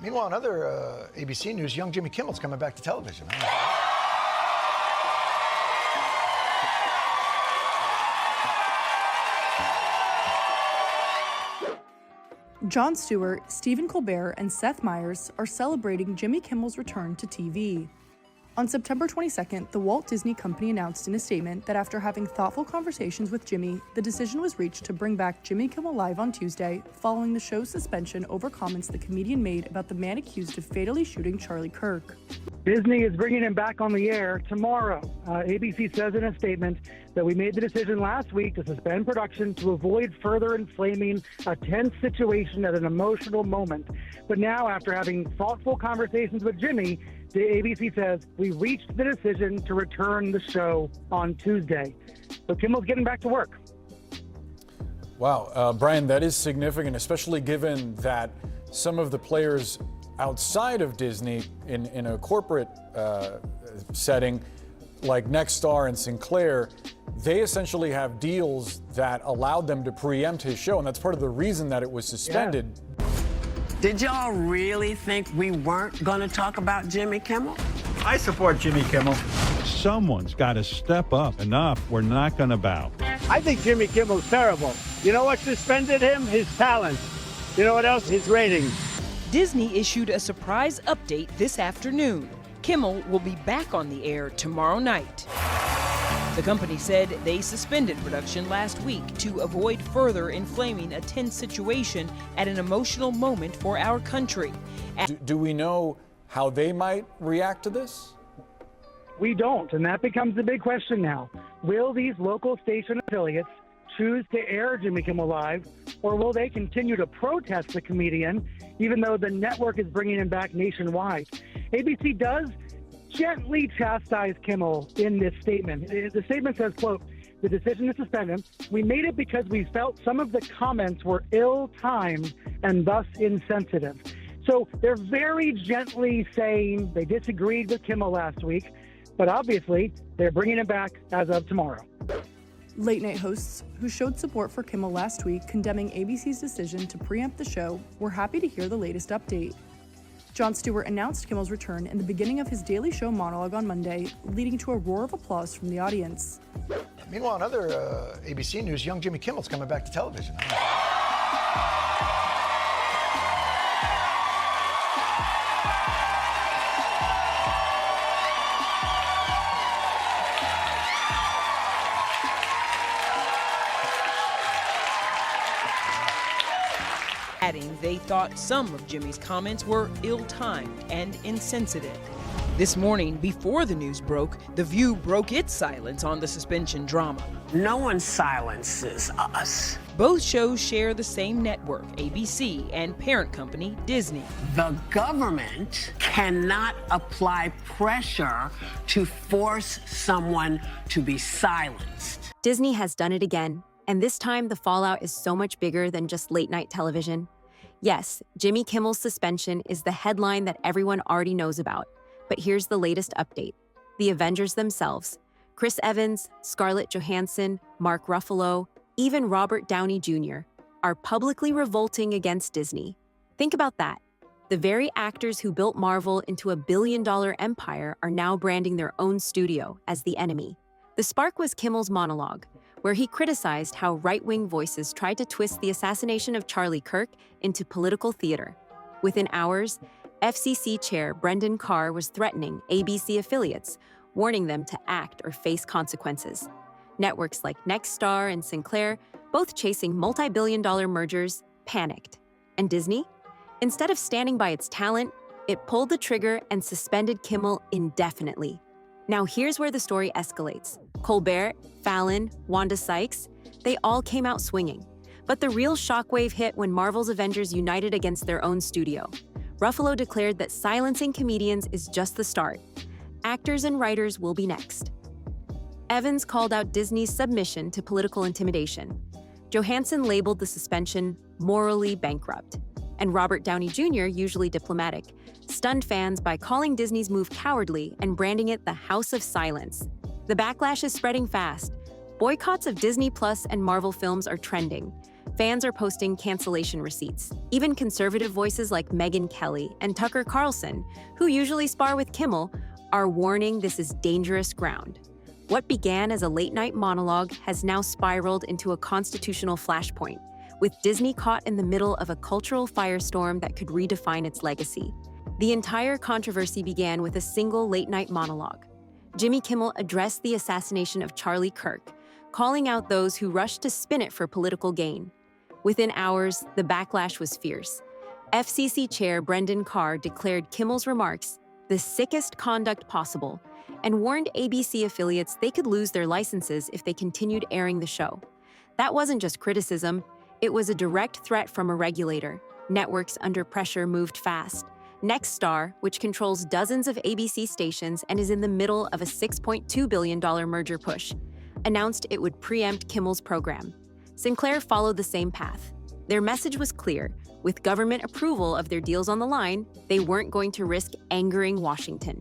Meanwhile, in other ABC news, young Jimmy Kimmel's coming back to television. Jon Stewart, Stephen Colbert, and Seth Meyers are celebrating Jimmy Kimmel's return to TV. On September 22nd, the Walt Disney Company announced in a statement that after having thoughtful conversations with Jimmy, the decision was reached to bring back Jimmy Kimmel Live on Tuesday, following the show's suspension over comments the comedian made about the man accused of fatally shooting Charlie Kirk. Disney is bringing him back on the air tomorrow. ABC says in a statement that we made the decision last week to suspend production to avoid further inflaming a tense situation at an emotional moment. But now, after having thoughtful conversations with Jimmy, the ABC says we reached the decision to return the show on Tuesday. So Kimmel's getting back to work. Wow, Brian, that is significant, especially given that some of the players outside of Disney in a corporate setting, like Nexstar and Sinclair, they essentially have deals that allowed them to preempt his show, and that's part of the reason that it was suspended. Yeah. Did y'all really think we weren't going to talk about Jimmy Kimmel? I support Jimmy Kimmel. Someone's got to step up. Enough. We're not going to bow. I think Jimmy Kimmel's terrible. You know what suspended him? His talent. You know what else? His ratings. Disney issued a surprise update this afternoon. Kimmel will be back on the air tomorrow night. The company said they suspended production last week to avoid further inflaming a tense situation at an emotional moment for our country. Do we know how they might react to this? We don't, and that becomes the big question now. Will these local station affiliates choose to air Jimmy Kimmel Live, or will they continue to protest the comedian, even though the network is bringing him back nationwide? ABC does gently chastise Kimmel in this statement. The statement says, quote, "The decision to suspend him, we made it because we felt some of the comments were ill-timed and thus insensitive." So they're very gently saying they disagreed with Kimmel last week, but obviously they're bringing him back as of tomorrow. Late-night hosts who showed support for Kimmel last week, condemning ABC's decision to preempt the show, were happy to hear the latest update. Jon Stewart announced Kimmel's return in the beginning of his Daily Show monologue on Monday, leading to a roar of applause from the audience. Meanwhile, in other ABC news, young Jimmy Kimmel's coming back to television. Adding they thought some of Jimmy's comments were ill-timed and insensitive. This morning, before the news broke, The View broke its silence on the suspension drama. No one silences us. Both shows share the same network, ABC, and parent company, Disney. The government cannot apply pressure to force someone to be silenced. Disney has done it again, and this time the fallout is so much bigger than just late-night television. Yes, Jimmy Kimmel's suspension is the headline that everyone already knows about, but here's the latest update. The Avengers themselves, Chris Evans, Scarlett Johansson, Mark Ruffalo, even Robert Downey Jr., are publicly revolting against Disney. Think about that. The very actors who built Marvel into a billion-dollar empire are now branding their own studio as the enemy. The spark was Kimmel's monologue, where he criticized how right-wing voices tried to twist the assassination of Charlie Kirk into political theater. Within hours, FCC Chair Brendan Carr was threatening ABC affiliates, warning them to act or face consequences. Networks like Nexstar and Sinclair, both chasing multi-billion-dollar mergers, panicked. And Disney? Instead of standing by its talent, it pulled the trigger and suspended Kimmel indefinitely. Now here's where the story escalates. Colbert, Fallon, Wanda Sykes, they all came out swinging. But the real shockwave hit when Marvel's Avengers united against their own studio. Ruffalo declared that silencing comedians is just the start. Actors and writers will be next. Evans called out Disney's submission to political intimidation. Johansson labeled the suspension morally bankrupt. And Robert Downey Jr., usually diplomatic, stunned fans by calling Disney's move cowardly and branding it the House of Silence. The backlash is spreading fast. Boycotts of Disney Plus and Marvel films are trending. Fans are posting cancellation receipts. Even conservative voices like Megyn Kelly and Tucker Carlson, who usually spar with Kimmel, are warning this is dangerous ground. What began as a late-night monologue has now spiraled into a constitutional flashpoint, with Disney caught in the middle of a cultural firestorm that could redefine its legacy. The entire controversy began with a single late-night monologue. Jimmy Kimmel addressed the assassination of Charlie Kirk, calling out those who rushed to spin it for political gain. Within hours, the backlash was fierce. FCC Chair Brendan Carr declared Kimmel's remarks the sickest conduct possible and warned ABC affiliates they could lose their licenses if they continued airing the show. That wasn't just criticism, it was a direct threat from a regulator. Networks under pressure moved fast. Nexstar, which controls dozens of ABC stations and is in the middle of a $6.2 billion merger push, announced it would preempt Kimmel's program. Sinclair followed the same path. Their message was clear. With government approval of their deals on the line, they weren't going to risk angering Washington.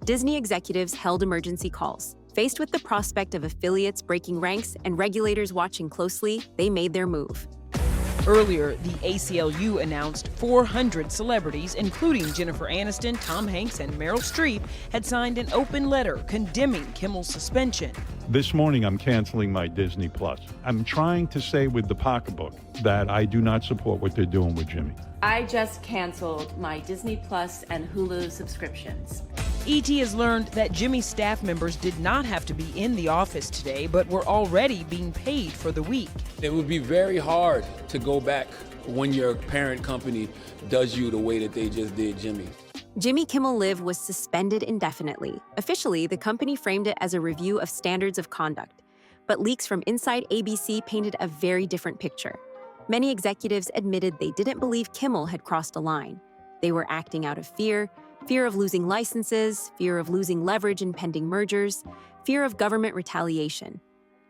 Disney executives held emergency calls. Faced with the prospect of affiliates breaking ranks and regulators watching closely, they made their move. Earlier, the ACLU announced 400 celebrities, including Jennifer Aniston, Tom Hanks, and Meryl Streep, had signed an open letter condemning Kimmel's suspension. This morning, I'm canceling my Disney Plus. I'm trying to say with the pocketbook that I do not support what they're doing with Jimmy. I just canceled my Disney Plus and Hulu subscriptions. ET has learned that Jimmy's staff members did not have to be in the office today, but were already being paid for the week. It would be very hard to go back when your parent company does you the way that they just did Jimmy. Jimmy Kimmel Live was suspended indefinitely. Officially, the company framed it as a review of standards of conduct. But leaks from inside ABC painted a very different picture. Many executives admitted they didn't believe Kimmel had crossed a line. They were acting out of fear of losing licenses, fear of losing leverage in pending mergers, fear of government retaliation.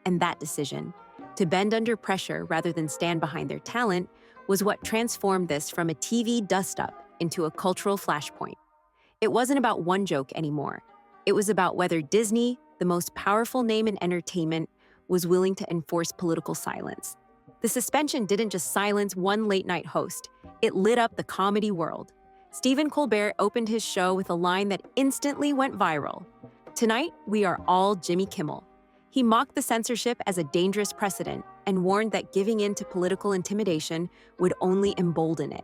And that decision, to bend under pressure rather than stand behind their talent, was what transformed this from a TV dust-up into a cultural flashpoint. It wasn't about one joke anymore. It was about whether Disney, the most powerful name in entertainment, was willing to enforce political silence. The suspension didn't just silence one late-night host. It lit up the comedy world. Stephen Colbert opened his show with a line that instantly went viral. "Tonight, we are all Jimmy Kimmel." He mocked the censorship as a dangerous precedent and warned that giving in to political intimidation would only embolden it.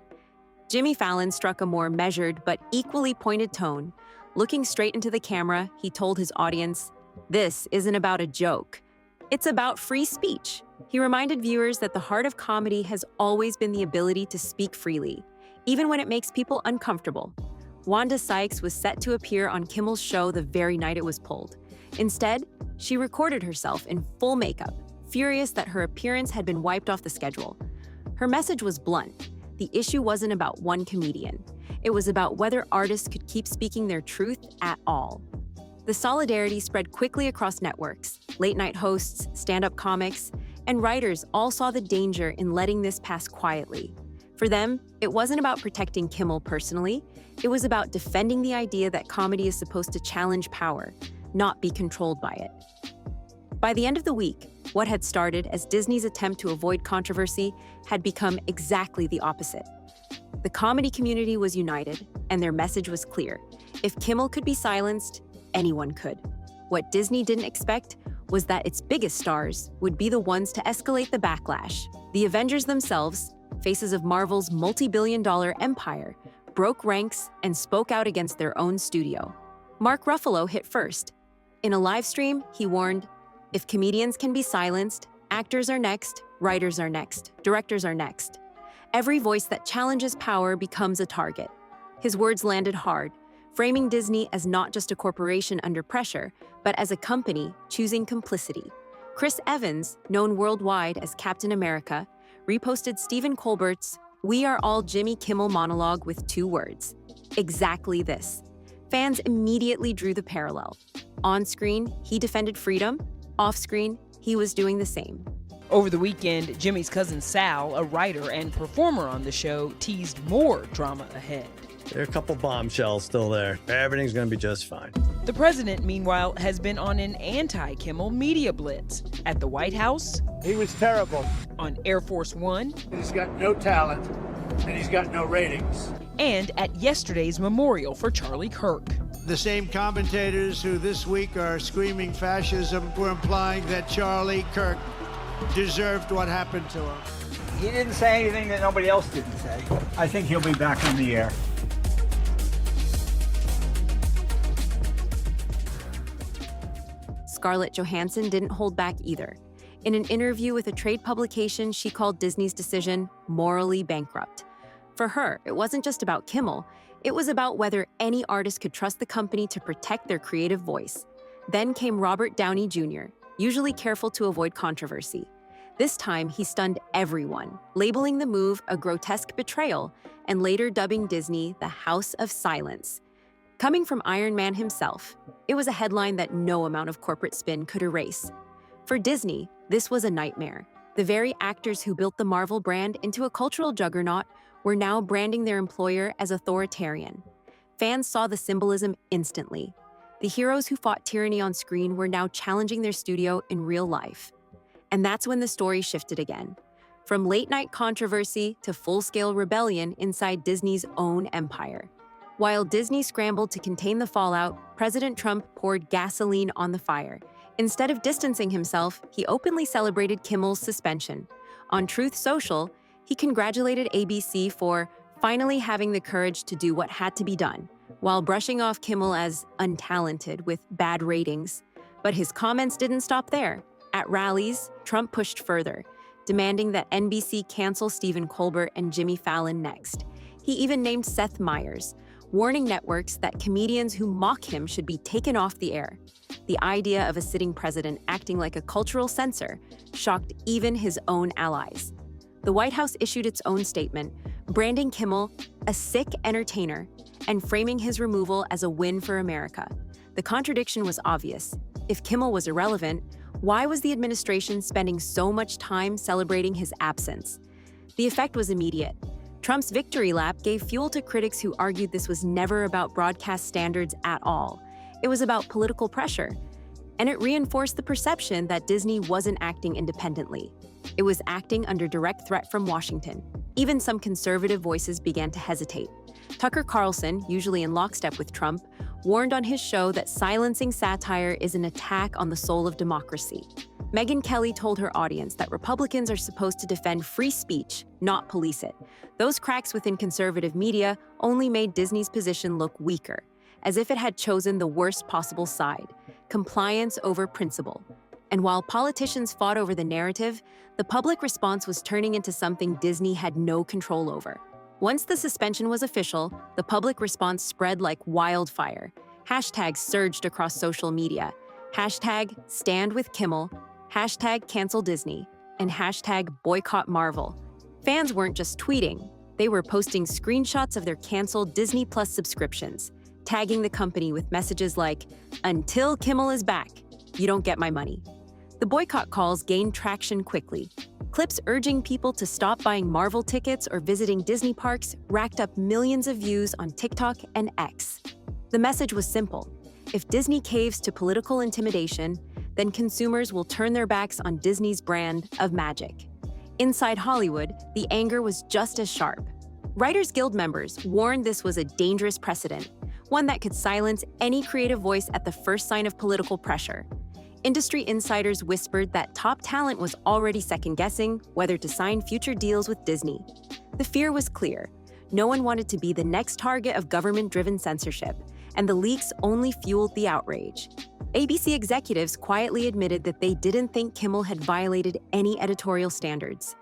Jimmy Fallon struck a more measured but equally pointed tone. Looking straight into the camera, he told his audience, "This isn't about a joke. It's about free speech." He reminded viewers that the heart of comedy has always been the ability to speak freely, even when it makes people uncomfortable. Wanda Sykes was set to appear on Kimmel's show the very night it was pulled. Instead, she recorded herself in full makeup, furious that her appearance had been wiped off the schedule. Her message was blunt. The issue wasn't about one comedian. It was about whether artists could keep speaking their truth at all. The solidarity spread quickly across networks. Late-night hosts, stand-up comics, and writers all saw the danger in letting this pass quietly. For them, it wasn't about protecting Kimmel personally. It was about defending the idea that comedy is supposed to challenge power, not be controlled by it. By the end of the week, what had started as Disney's attempt to avoid controversy had become exactly the opposite. The comedy community was united, and their message was clear. If Kimmel could be silenced, anyone could. What Disney didn't expect was that its biggest stars would be the ones to escalate the backlash. The Avengers themselves, faces of Marvel's multi-billion-dollar empire, broke ranks and spoke out against their own studio. Mark Ruffalo hit first. In a live stream, he warned, "If comedians can be silenced, actors are next, writers are next, directors are next. Every voice that challenges power becomes a target." His words landed hard, framing Disney as not just a corporation under pressure, but as a company choosing complicity. Chris Evans, known worldwide as Captain America, reposted Stephen Colbert's "We Are All Jimmy Kimmel" monologue with 2 words: exactly this. Fans immediately drew the parallel. On screen, he defended freedom. Off screen, he was doing the same. Over the weekend, Jimmy's cousin Sal, a writer and performer on the show, teased more drama ahead. There are a couple bombshells still there. Everything's going to be just fine. The president, meanwhile, has been on an anti-Kimmel media blitz. At the White House, He was terrible. on Air Force One, He's got no talent, and he's got no ratings. and at yesterday's memorial for Charlie Kirk. The same commentators who this week are screaming fascism were implying that Charlie Kirk deserved what happened to him. He didn't say anything that nobody else didn't say. I think he'll be back on the air. Scarlett Johansson didn't hold back either. In an interview with a trade publication, she called Disney's decision morally bankrupt. For her, it wasn't just about Kimmel. It was about whether any artist could trust the company to protect their creative voice. Then came Robert Downey Jr., usually careful to avoid controversy. This time, he stunned everyone, labeling the move a grotesque betrayal and later dubbing Disney the House of Silence. Coming from Iron Man himself, it was a headline that no amount of corporate spin could erase. For Disney, this was a nightmare. The very actors who built the Marvel brand into a cultural juggernaut were now branding their employer as authoritarian. Fans saw the symbolism instantly. The heroes who fought tyranny on screen were now challenging their studio in real life. And that's when the story shifted again. From late-night controversy to full-scale rebellion inside Disney's own empire. While Disney scrambled to contain the fallout, President Trump poured gasoline on the fire. Instead of distancing himself, he openly celebrated Kimmel's suspension. On Truth Social, he congratulated ABC for finally having the courage to do what had to be done, while brushing off Kimmel as untalented with bad ratings. But his comments didn't stop there. At rallies, Trump pushed further, demanding that NBC cancel Stephen Colbert and Jimmy Fallon next. He even named Seth Meyers, warning networks that comedians who mock him should be taken off the air. The idea of a sitting president acting like a cultural censor shocked even his own allies. The White House issued its own statement, branding Kimmel a sick entertainer and framing his removal as a win for America. The contradiction was obvious. If Kimmel was irrelevant, why was the administration spending so much time celebrating his absence? The effect was immediate. Trump's victory lap gave fuel to critics who argued this was never about broadcast standards at all. It was about political pressure. And it reinforced the perception that Disney wasn't acting independently. It was acting under direct threat from Washington. Even some conservative voices began to hesitate. Tucker Carlson, usually in lockstep with Trump, warned on his show that silencing satire is an attack on the soul of democracy. Megyn Kelly told her audience that Republicans are supposed to defend free speech, not police it. Those cracks within conservative media only made Disney's position look weaker, as if it had chosen the worst possible side, compliance over principle. And while politicians fought over the narrative, the public response was turning into something Disney had no control over. Once the suspension was official, the public response spread like wildfire. Hashtags surged across social media. Hashtag stand with Kimmel, hashtag cancel Disney, and hashtag boycott Marvel. Fans weren't just tweeting, they were posting screenshots of their canceled Disney Plus subscriptions, tagging the company with messages like, "Until Kimmel is back, you don't get my money." The boycott calls gained traction quickly. Clips urging people to stop buying Marvel tickets or visiting Disney parks racked up millions of views on TikTok and X. The message was simple. If Disney caves to political intimidation, then consumers will turn their backs on Disney's brand of magic. Inside Hollywood, the anger was just as sharp. Writers Guild members warned this was a dangerous precedent, one that could silence any creative voice at the first sign of political pressure. Industry insiders whispered that top talent was already second-guessing whether to sign future deals with Disney. The fear was clear. No one wanted to be the next target of government-driven censorship, and the leaks only fueled the outrage. ABC executives quietly admitted that they didn't think Kimmel had violated any editorial standards.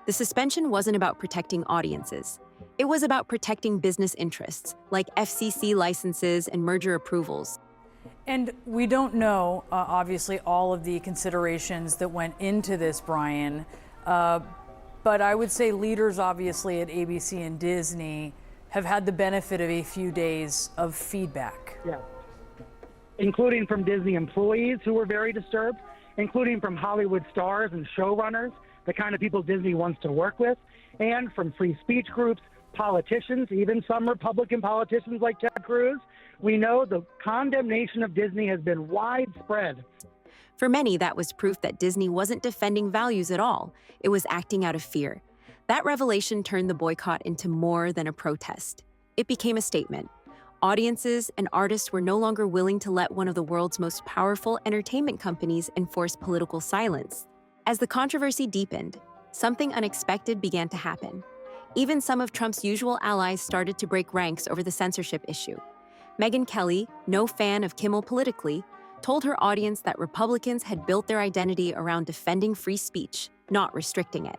The suspension wasn't about protecting audiences. It was about protecting business interests, like FCC licenses and merger approvals. And we don't know, obviously, all of the considerations that went into this, Brian. But I would say leaders, obviously, at ABC and Disney have had the benefit of a few days of feedback. Yeah. Including from Disney employees who were very disturbed, including from Hollywood stars and showrunners, the kind of people Disney wants to work with, and from free speech groups, politicians, even some Republican politicians like Ted Cruz. We know the condemnation of Disney has been widespread. For many, that was proof that Disney wasn't defending values at all. It was acting out of fear. That revelation turned the boycott into more than a protest. It became a statement. Audiences and artists were no longer willing to let one of the world's most powerful entertainment companies enforce political silence. As the controversy deepened, something unexpected began to happen. Even some of Trump's usual allies started to break ranks over the censorship issue. Megyn Kelly, no fan of Kimmel politically, told her audience that Republicans had built their identity around defending free speech, not restricting it.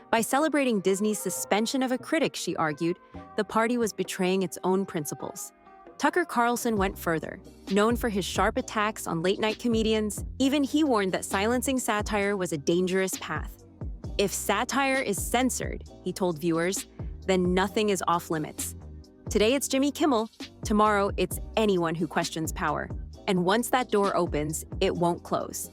By celebrating Disney's suspension of a critic, she argued, the party was betraying its own principles. Tucker Carlson went further. Known for his sharp attacks on late-night comedians, even he warned that silencing satire was a dangerous path. If satire is censored, he told viewers, then nothing is off-limits. Today it's Jimmy Kimmel, tomorrow it's anyone who questions power. And once that door opens, it won't close.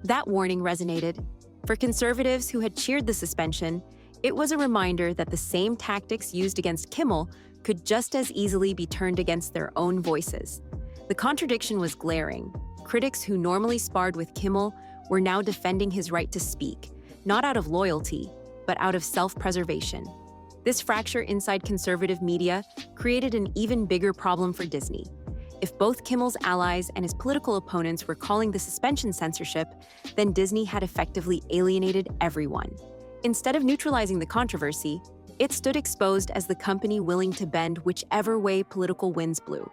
That warning resonated. For conservatives who had cheered the suspension, it was a reminder that the same tactics used against Kimmel could just as easily be turned against their own voices. The contradiction was glaring. Critics who normally sparred with Kimmel were now defending his right to speak, not out of loyalty, but out of self-preservation. This fracture inside conservative media created an even bigger problem for Disney. If both Kimmel's allies and his political opponents were calling the suspension censorship, then Disney had effectively alienated everyone. Instead of neutralizing the controversy, it stood exposed as the company willing to bend whichever way political winds blew.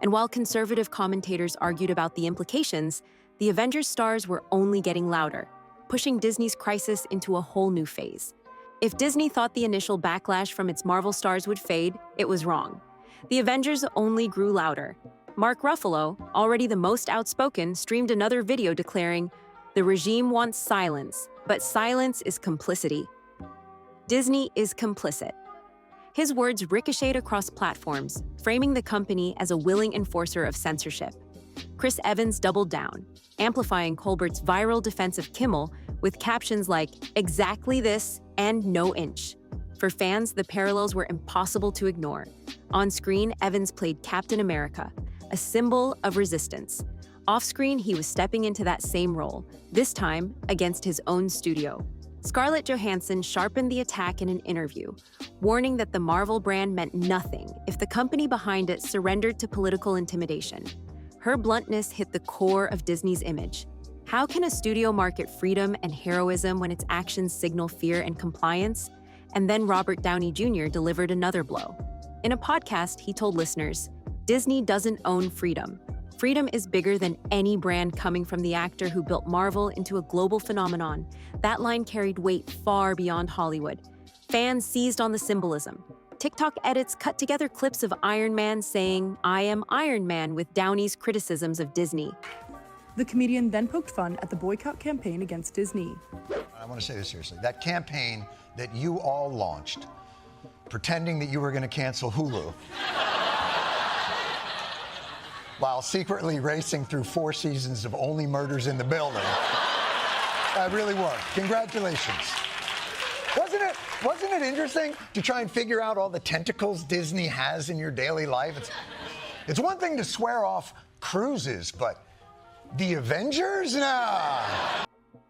And while conservative commentators argued about the implications, the Avengers stars were only getting louder, pushing Disney's crisis into a whole new phase. If Disney thought the initial backlash from its Marvel stars would fade, it was wrong. The Avengers only grew louder. Mark Ruffalo, already the most outspoken, streamed another video declaring, "The regime wants silence, but silence is complicity. Disney is complicit." His words ricocheted across platforms, framing the company as a willing enforcer of censorship. Chris Evans doubled down, amplifying Colbert's viral defense of Kimmel with captions like, "Exactly this and no inch." For fans, the parallels were impossible to ignore. On screen, Evans played Captain America, a symbol of resistance. Off-screen, he was stepping into that same role, this time against his own studio. Scarlett Johansson sharpened the attack in an interview, warning that the Marvel brand meant nothing if the company behind it surrendered to political intimidation. Her bluntness hit the core of Disney's image. How can a studio market freedom and heroism when its actions signal fear and compliance? And then Robert Downey Jr. delivered another blow. In a podcast, he told listeners, Disney doesn't own freedom. Freedom is bigger than any brand coming from the actor who built Marvel into a global phenomenon. That line carried weight far beyond Hollywood. Fans seized on the symbolism. TikTok edits cut together clips of Iron Man saying, "I am Iron Man," with Downey's criticisms of Disney. The comedian then poked fun at the boycott campaign against Disney. I want to say this seriously. That campaign that you all launched, pretending that you were going to cancel Hulu, while secretly racing through 4 seasons of Only Murders in the Building, that really worked. Congratulations. Wasn't it interesting to try and figure out all the tentacles Disney has in your daily life? It's one thing to swear off cruises, but the Avengers? Nah.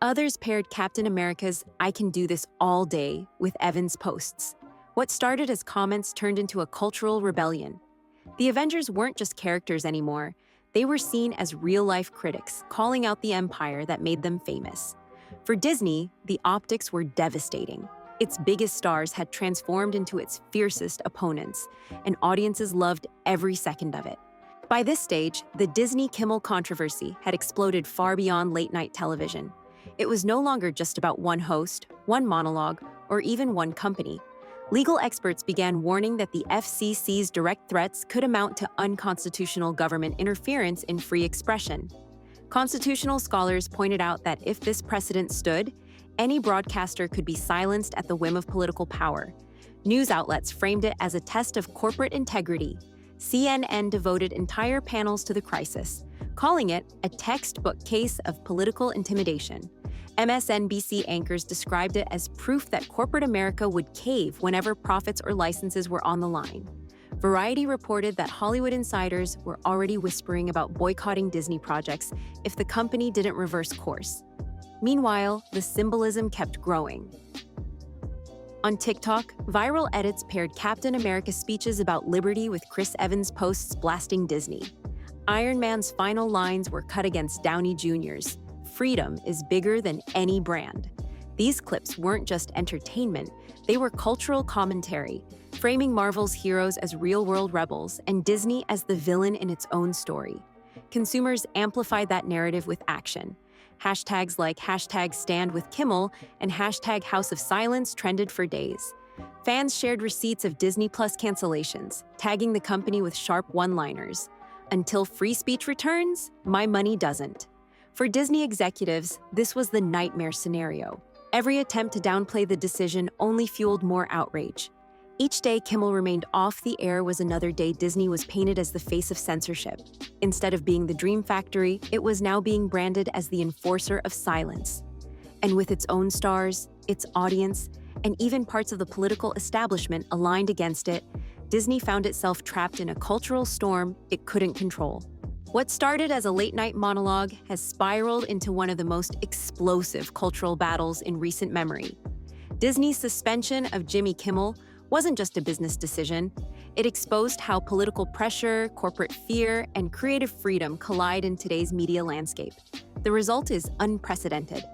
Others paired Captain America's "I can do this all day" with Evans' posts. What started as comments turned into a cultural rebellion. The Avengers weren't just characters anymore. They were seen as real-life critics, calling out the empire that made them famous. For Disney, the optics were devastating. Its biggest stars had transformed into its fiercest opponents, and audiences loved every second of it. By this stage, the Disney-Kimmel controversy had exploded far beyond late-night television. It was no longer just about one host, one monologue, or even one company. Legal experts began warning that the FCC's direct threats could amount to unconstitutional government interference in free expression. Constitutional scholars pointed out that if this precedent stood, any broadcaster could be silenced at the whim of political power. News outlets framed it as a test of corporate integrity. CNN devoted entire panels to the crisis, calling it a textbook case of political intimidation. MSNBC anchors described it as proof that corporate America would cave whenever profits or licenses were on the line. Variety reported that Hollywood insiders were already whispering about boycotting Disney projects if the company didn't reverse course. Meanwhile, the symbolism kept growing. On TikTok, viral edits paired Captain America speeches about liberty with Chris Evans' posts blasting Disney. Iron Man's final lines were cut against Downey Jr.'s, "Freedom is bigger than any brand." These clips weren't just entertainment, they were cultural commentary, framing Marvel's heroes as real-world rebels and Disney as the villain in its own story. Consumers amplified that narrative with action. Hashtags like #StandWithKimmel and #HouseOfSilence trended for days. Fans shared receipts of Disney Plus cancellations, tagging the company with sharp one-liners. "Until free speech returns, my money doesn't." For Disney executives, this was the nightmare scenario. Every attempt to downplay the decision only fueled more outrage. Each day Kimmel remained off the air was another day Disney was painted as the face of censorship. Instead of being the dream factory, it was now being branded as the enforcer of silence. And with its own stars, its audience, and even parts of the political establishment aligned against it, Disney found itself trapped in a cultural storm it couldn't control. What started as a late-night monologue has spiraled into one of the most explosive cultural battles in recent memory. Disney's suspension of Jimmy Kimmel wasn't just a business decision. It exposed how political pressure, corporate fear, and creative freedom collide in today's media landscape. The result is unprecedented.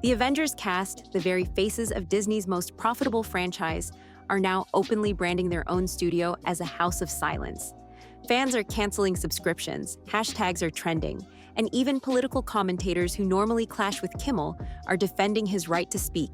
The Avengers cast, the very faces of Disney's most profitable franchise, are now openly branding their own studio as a house of silence. Fans are canceling subscriptions, hashtags are trending, and even political commentators who normally clash with Kimmel are defending his right to speak.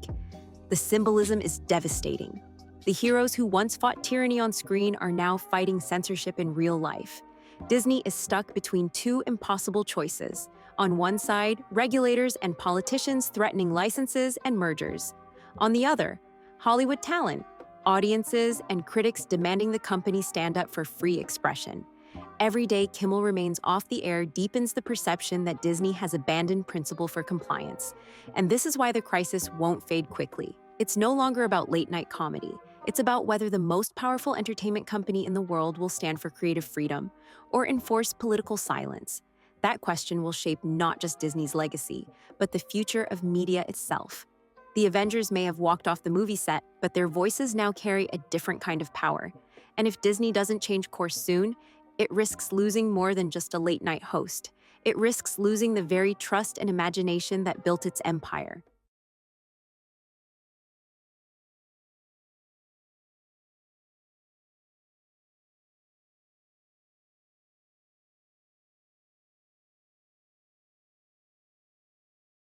The symbolism is devastating. The heroes who once fought tyranny on screen are now fighting censorship in real life. Disney is stuck between two impossible choices. On one side, regulators and politicians threatening licenses and mergers. On the other, Hollywood talent, audiences, and critics demanding the company stand up for free expression. Every day Kimmel remains off the air deepens the perception that Disney has abandoned principle for compliance. And this is why the crisis won't fade quickly. It's no longer about late-night comedy. It's about whether the most powerful entertainment company in the world will stand for creative freedom or enforce political silence. That question will shape not just Disney's legacy, but the future of media itself. The Avengers may have walked off the movie set, but their voices now carry a different kind of power. And if Disney doesn't change course soon, it risks losing more than just a late-night host. It risks losing the very trust and imagination that built its empire.